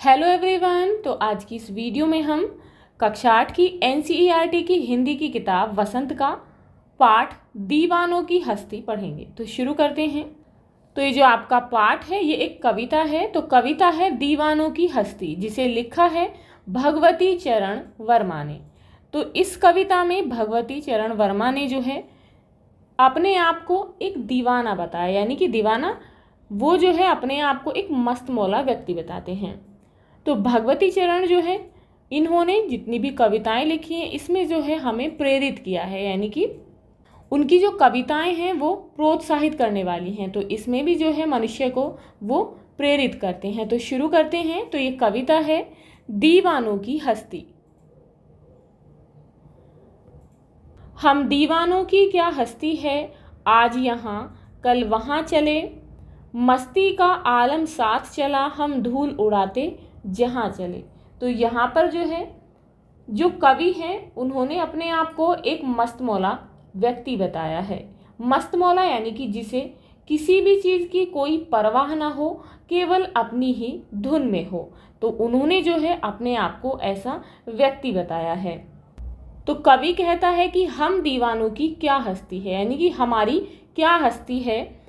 Hello everyone. तो आज की इस वीडियो में हम कक्षा 8 की एनसीईआरटी की हिंदी की किताब वसंत का पाठ दीवानों की हस्ती पढ़ेंगे। तो शुरू करते हैं। तो ये जो आपका पाठ है ये एक कविता है। तो कविता है दीवानों की हस्ती, जिसे लिखा है भगवती चरण वर्मा ने। तो इस कविता में भगवती चरण वर्मा ने जो है अपने आप को एक दीवाना बताया, यानी कि दीवाना वो जो है अपने आप को एक मस्त मौला व्यक्ति बताते हैं। तो भगवती चरण जो है इन्होंने जितनी भी कविताएं लिखी हैं इसमें जो है हमें प्रेरित किया है, यानी कि उनकी जो कविताएं हैं वो प्रोत्साहित करने वाली हैं। तो इसमें भी जो है मनुष्य को वो प्रेरित करते हैं। तो शुरू करते हैं। तो ये कविता है दीवानों की हस्ती। हम दीवानों की क्या हस्ती है, आज यहाँ कल वहाँ चले, मस्ती का आलम साथ चला, हम धूल उड़ाते जहाँ चले। तो यहाँ पर जो है जो कवि हैं उन्होंने अपने आप को एक मस्त मौला व्यक्ति बताया है। मस्त मौला यानी कि जिसे किसी भी चीज़ की कोई परवाह ना हो, केवल अपनी ही धुन में हो। तो उन्होंने जो है अपने आप को ऐसा व्यक्ति बताया है। तो कवि कहता है कि हम दीवानों की क्या हस्ती है, यानी कि हमारी क्या हस्ती है,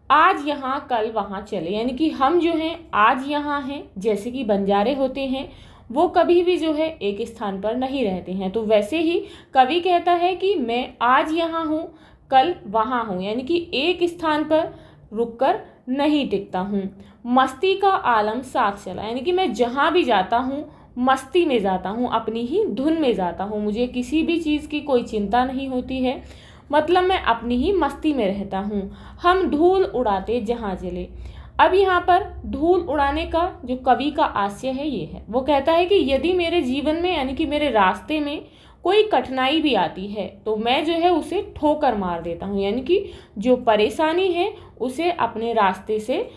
आज यहाँ कल वहाँ चले। यानी कि हम जो हैं आज यहाँ हैं, जैसे कि बंजारे होते हैं वो कभी भी जो है एक स्थान पर नहीं रहते हैं। तो वैसे ही कवि कहता है कि मैं आज यहाँ हूँ कल वहाँ हूँ, यानी कि एक स्थान पर रुककर नहीं टिकता हूँ। मस्ती का आलम साथ चला, यानी कि मैं जहाँ भी जाता हूँ मस्ती में जाता हूँ, अपनी ही धुन में जाता हूँ, मुझे किसी भी चीज़ की कोई चिंता नहीं होती है, मतलब मैं अपनी ही मस्ती में रहता हूँ। हम धूल उड़ाते जहाँ चले। अब यहाँ पर धूल उड़ाने का जो कवि का आशय है ये है, वो कहता है कि यदि मेरे जीवन में यानी कि मेरे रास्ते में कोई कठिनाई भी आती है तो मैं जो है उसे ठोकर मार देता हूँ, यानी कि जो परेशानी है उसे अपने रास्ते से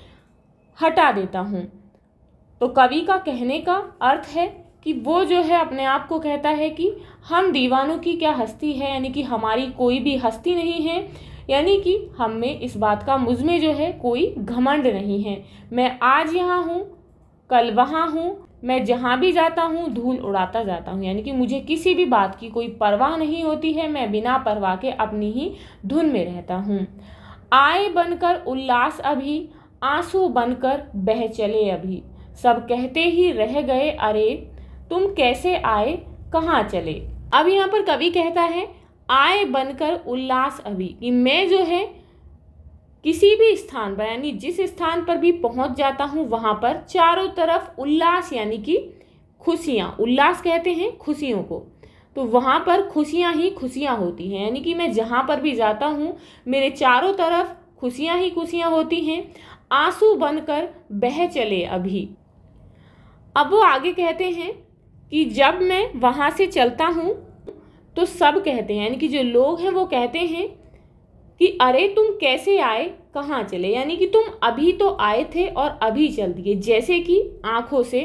हटा देता हूँ। तो कवि का कहने का अर्थ है कि वो जो है अपने आप को कहता है कि हम दीवानों की क्या हस्ती है, यानी कि हमारी कोई भी हस्ती नहीं है, यानी कि हम में इस बात का मुझ में जो है कोई घमंड नहीं है। मैं आज यहाँ हूँ कल वहाँ हूँ, मैं जहाँ भी जाता हूँ धूल उड़ाता जाता हूँ, यानी कि मुझे किसी भी बात की कोई परवाह नहीं होती है, मैं बिना परवाह के अपनी ही धुन में रहता हूँ। आए बनकर उल्लास अभी, आंसू बनकर बह चले अभी, सब कहते ही रह गए अरे तुम कैसे आए कहाँ चले। अब यहाँ पर कवि कहता है आए बनकर उल्लास अभी, कि मैं जो है किसी भी स्थान पर यानी जिस स्थान पर भी पहुँच जाता हूँ वहाँ पर चारों तरफ उल्लास यानी कि खुशियाँ, उल्लास कहते हैं खुशियों को, तो वहाँ पर खुशियाँ ही खुशियाँ होती हैं, यानी कि मैं जहाँ पर भी जाता हूँ मेरे चारों तरफ खुशियाँ ही खुशियाँ होती हैं। आंसू बनकर बह चले अभी। अब वो आगे कहते हैं कि जब मैं वहाँ से चलता हूँ तो सब कहते हैं, यानी कि जो लोग हैं वो कहते हैं कि अरे तुम कैसे आए कहाँ चले, यानी कि तुम अभी तो आए थे और अभी चल दिए, जैसे कि आंखों से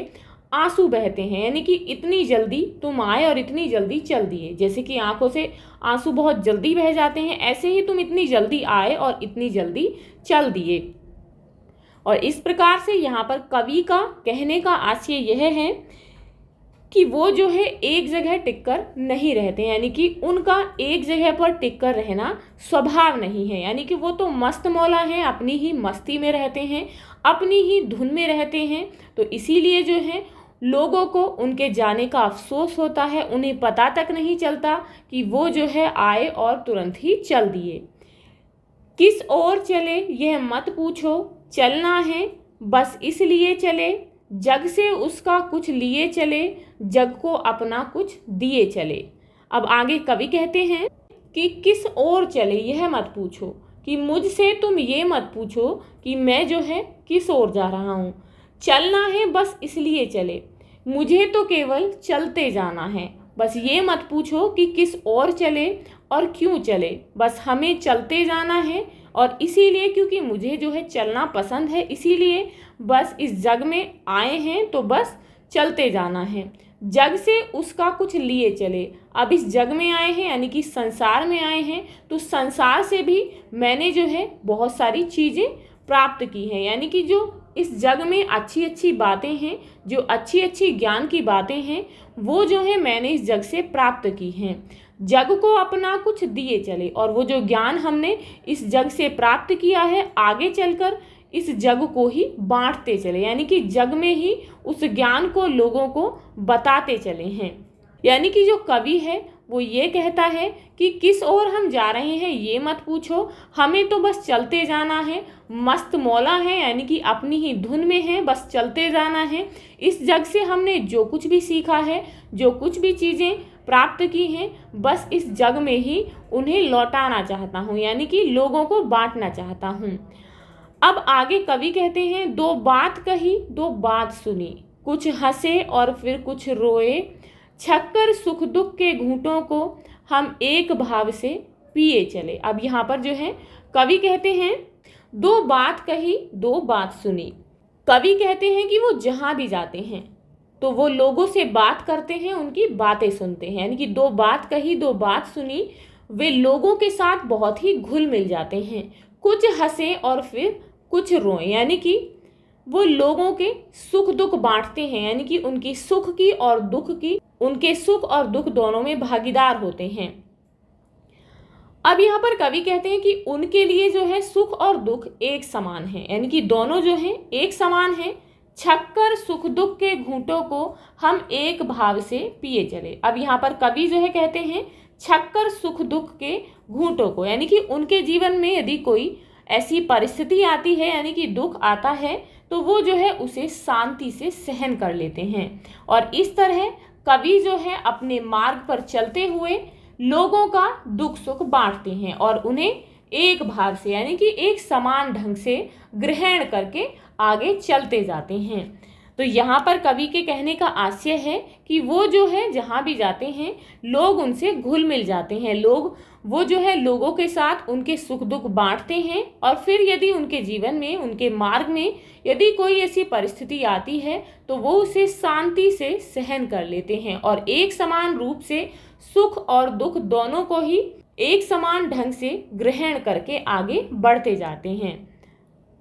आंसू बहते हैं, यानी कि इतनी जल्दी तुम आए और इतनी जल्दी चल दिए। जैसे कि आंखों से आंसू बहुत जल्दी बह जाते हैं, ऐसे ही तुम इतनी जल्दी आए और इतनी जल्दी चल दिए। और इस प्रकार से यहाँ पर कवि का कहने का आशय यह है कि वो जो है एक जगह टिककर नहीं रहते, यानी कि उनका एक जगह पर टिककर रहना स्वभाव नहीं है, यानी कि वो तो मस्त मौला हैं, अपनी ही मस्ती में रहते हैं, अपनी ही धुन में रहते हैं। तो इसीलिए जो है लोगों को उनके जाने का अफसोस होता है, उन्हें पता तक नहीं चलता कि वो जो है आए और तुरंत ही चल दिए। किस ओर चले यह मत पूछो, चलना है बस इसलिए चले, जग से उसका कुछ लिए चले, जग को अपना कुछ दिए चले। अब आगे कवि कहते हैं कि किस ओर चले यह मत पूछो, कि मुझसे तुम ये मत पूछो कि मैं जो है किस ओर जा रहा हूँ, चलना है बस इसलिए चले, मुझे तो केवल चलते जाना है। बस ये मत पूछो कि किस ओर चले और क्यों चले, बस हमें चलते जाना है, और इसीलिए क्योंकि मुझे जो है चलना पसंद है इसीलिए बस इस जग में आए हैं तो बस चलते जाना है। जग से उसका कुछ लिए चले, अब इस जग में आए हैं यानी कि संसार में आए हैं, तो संसार से भी मैंने जो है बहुत सारी चीज़ें प्राप्त की हैं, यानी कि जो इस जग में अच्छी अच्छी बातें हैं, जो अच्छी अच्छी ज्ञान की बातें हैं, वो जो है मैंने इस जग से प्राप्त की हैं। जग को अपना कुछ दिए चले, और वो जो ज्ञान हमने इस जग से प्राप्त किया है आगे चलकर इस जग को ही बांटते चले, यानी कि जग में ही उस ज्ञान को लोगों को बताते चले हैं। यानी कि जो कवि है वो ये कहता है कि किस ओर हम जा रहे हैं ये मत पूछो, हमें तो बस चलते जाना है, मस्त मौला है, यानी कि अपनी ही धुन में है, बस चलते जाना है। इस जग से हमने जो कुछ भी सीखा है, जो कुछ भी चीज़ें प्राप्त की हैं, बस इस जग में ही उन्हें लौटाना चाहता हूँ, यानी कि लोगों को बांटना चाहता हूँ। अब आगे कवि कहते हैं, दो बात कही दो बात सुनी, कुछ हंसे और फिर कुछ रोए, छक्कर सुख दुख के घूंटों को हम एक भाव से पिए चले। अब यहाँ पर जो है कवि कहते हैं दो बात कही दो बात सुनी। कवि कहते हैं कि वो जहाँ भी जाते हैं तो वो लोगों से बात करते हैं, उनकी बातें सुनते हैं, यानी कि दो बात कही दो बात सुनी, वे लोगों के साथ बहुत ही घुल मिल जाते हैं। कुछ हंसे और फिर कुछ रोए, यानी कि वो लोगों के सुख दुख बांटते हैं, यानी कि उनकी सुख की और दुख की, उनके सुख और दुख दोनों में भागीदार होते हैं। अब यहाँ पर कवि कहते हैं कि उनके लिए जो है सुख और दुख एक समान है, यानी कि दोनों जो हैं एक समान है। छक्कर सुख दुख के घूंटों को हम एक भाव से पिए चले। अब यहाँ पर कवि जो है कहते हैं छक्कर सुख दुख के घूंटों को, यानी कि उनके जीवन में यदि कोई ऐसी परिस्थिति आती है, यानी कि दुख आता है, तो वो जो है उसे शांति से सहन कर लेते हैं। और इस तरह कवि जो है अपने मार्ग पर चलते हुए लोगों का दुख सुख बांटते हैं और उन्हें एक भाव से, यानी कि एक समान ढंग से ग्रहण करके आगे चलते जाते हैं। तो यहाँ पर कवि के कहने का आशय है कि वो जो है जहाँ भी जाते हैं लोग उनसे घुल मिल जाते हैं, वो जो है लोगों के साथ उनके सुख दुख बांटते हैं, और फिर यदि उनके जीवन में, उनके मार्ग में यदि कोई ऐसी परिस्थिति आती है तो वो उसे शांति से सहन कर लेते हैं और एक समान रूप से सुख और दुख दोनों को ही एक समान ढंग से ग्रहण करके आगे बढ़ते जाते हैं।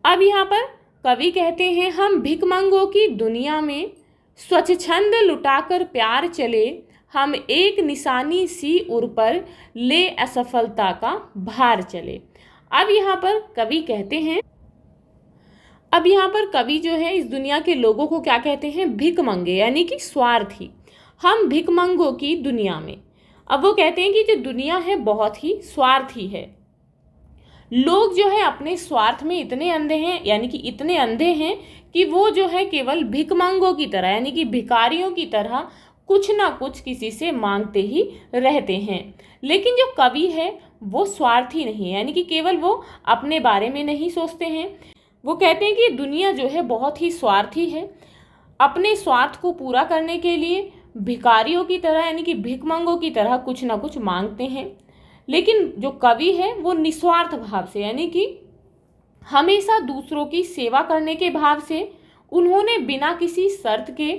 अब यहाँ पर कवि कहते हैं, हम भिखमंगों की दुनिया में स्वच्छंद लुटाकर प्यार चले, हम एक निशानी सी उर पर ले असफलता का भार चले। अब यहाँ पर कवि कहते हैं, अब यहाँ पर कवि जो है इस दुनिया के लोगों को क्या कहते हैं, भिखमंगे, यानी कि स्वार्थी। हम भिखमंगों की दुनिया में, अब वो कहते हैं कि जो दुनिया है बहुत ही स्वार्थी है। लोग जो है अपने स्वार्थ में इतने अंधे हैं, यानी कि इतने अंधे हैं कि वो जो है केवल भिखमंगों की तरह, यानी कि भिखारियों की तरह कुछ ना कुछ किसी से मांगते ही रहते हैं। लेकिन जो कवि है वो स्वार्थी नहीं है, यानी कि केवल वो अपने बारे में नहीं सोचते हैं। वो कहते हैं कि दुनिया जो है बहुत ही स्वार्थी है, अपने स्वार्थ को पूरा करने के लिए भिखारियों की तरह, यानी कि भिखमंगों की तरह कुछ ना कुछ मांगते हैं। लेकिन जो कवि है वो निस्वार्थ भाव से, यानी कि हमेशा दूसरों की सेवा करने के भाव से उन्होंने बिना किसी शर्त के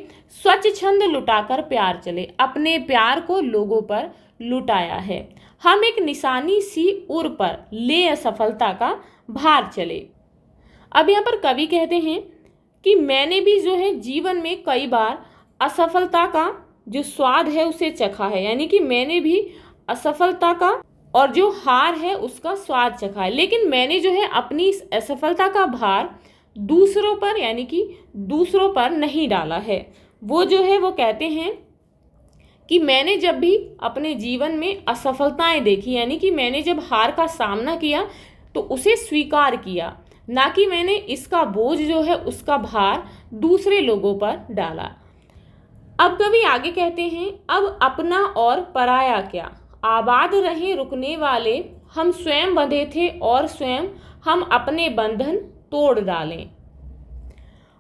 स्वच्छंद लुटाकर प्यार चले, अपने प्यार को लोगों पर लुटाया है। हम एक निशानी सी उर पर ले असफलता का भार चले। अब यहाँ पर कवि कहते हैं कि मैंने भी जो है जीवन में कई बार असफलता का जो स्वाद है उसे चखा है, यानी कि मैंने भी असफलता का और जो हार है उसका स्वाद चखा है, लेकिन मैंने जो है अपनी इस असफलता का भार दूसरों पर, यानी कि दूसरों पर नहीं डाला है। वो जो है वो कहते हैं कि मैंने जब भी अपने जीवन में असफलताएं देखी, यानी कि मैंने जब हार का सामना किया तो उसे स्वीकार किया, ना कि मैंने इसका बोझ जो है उसका भार दूसरे लोगों पर डाला। अब कवि आगे कहते हैं, अब अपना और पराया क्या, आबाद रहे रुकने वाले, हम स्वयं बंधे थे और स्वयं हम अपने बंधन तोड़ डालें।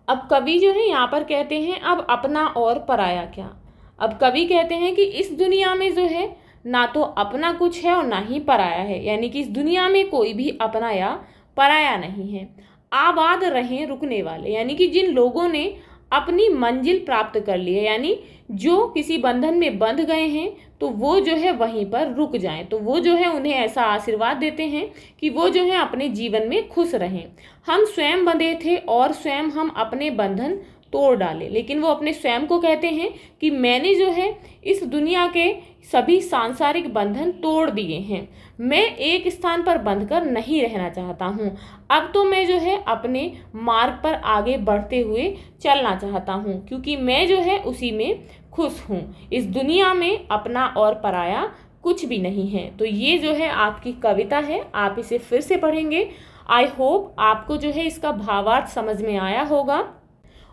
अब कवि जो है यहाँ पर कहते हैं अब अपना और पराया क्या। अब कवि कहते हैं कि इस दुनिया में जो है ना तो अपना कुछ है और ना ही पराया है, यानी कि इस दुनिया में कोई भी अपना या पराया नहीं है। आबाद रहें रुकने वाले, यानी कि जिन लोगों ने अपनी मंजिल प्राप्त कर ली है, यानी जो किसी बंधन में बंध गए हैं तो वो जो है वहीं पर रुक जाएं। तो वो जो है उन्हें ऐसा आशीर्वाद देते हैं कि वो जो है अपने जीवन में खुश रहें। हम स्वयं बंधे थे और स्वयं हम अपने बंधन तोड़ डाले, लेकिन वो अपने स्वयं को कहते हैं कि मैंने जो है इस दुनिया के सभी सांसारिक बंधन तोड़ दिए हैं। मैं एक स्थान पर बंधकर नहीं रहना चाहता हूँ। अब तो मैं जो है अपने मार्ग पर आगे बढ़ते हुए चलना चाहता हूँ, क्योंकि मैं जो है उसी में खुश हूँ। इस दुनिया में अपना और पराया कुछ भी नहीं है। तो ये जो है आपकी कविता है, आप इसे फिर से पढ़ेंगे। आई होप आपको जो है इसका भावार्थ समझ में आया होगा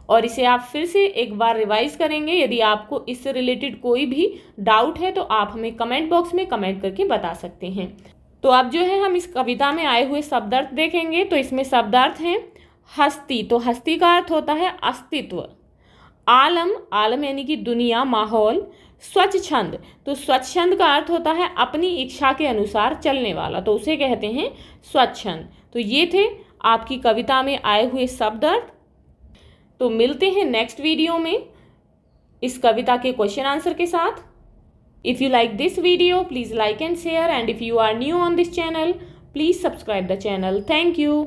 और इसे आप फिर से एक बार रिवाइज करेंगे। यदि आपको इससे रिलेटेड कोई भी डाउट है तो आप हमें कमेंट बॉक्स में कमेंट करके बता सकते हैं। तो अब जो है हम इस कविता में आए हुए शब्दार्थ देखेंगे। तो इसमें शब्दार्थ हैं हस्ती, तो हस्ती का अर्थ होता है अस्तित्व। आलम, आलम यानी कि दुनिया, माहौल। स्वच्छंद, तो स्वच्छंद का अर्थ होता है अपनी इच्छा के अनुसार चलने वाला, तो उसे कहते हैं स्वच्छंद। तो ये थे आपकी कविता में आए हुए शब्दार्थ। तो मिलते हैं नेक्स्ट वीडियो में इस कविता के क्वेश्चन आंसर के साथ। If you like this video please like and share, and if you are new on this channel please subscribe the channel. Thank you.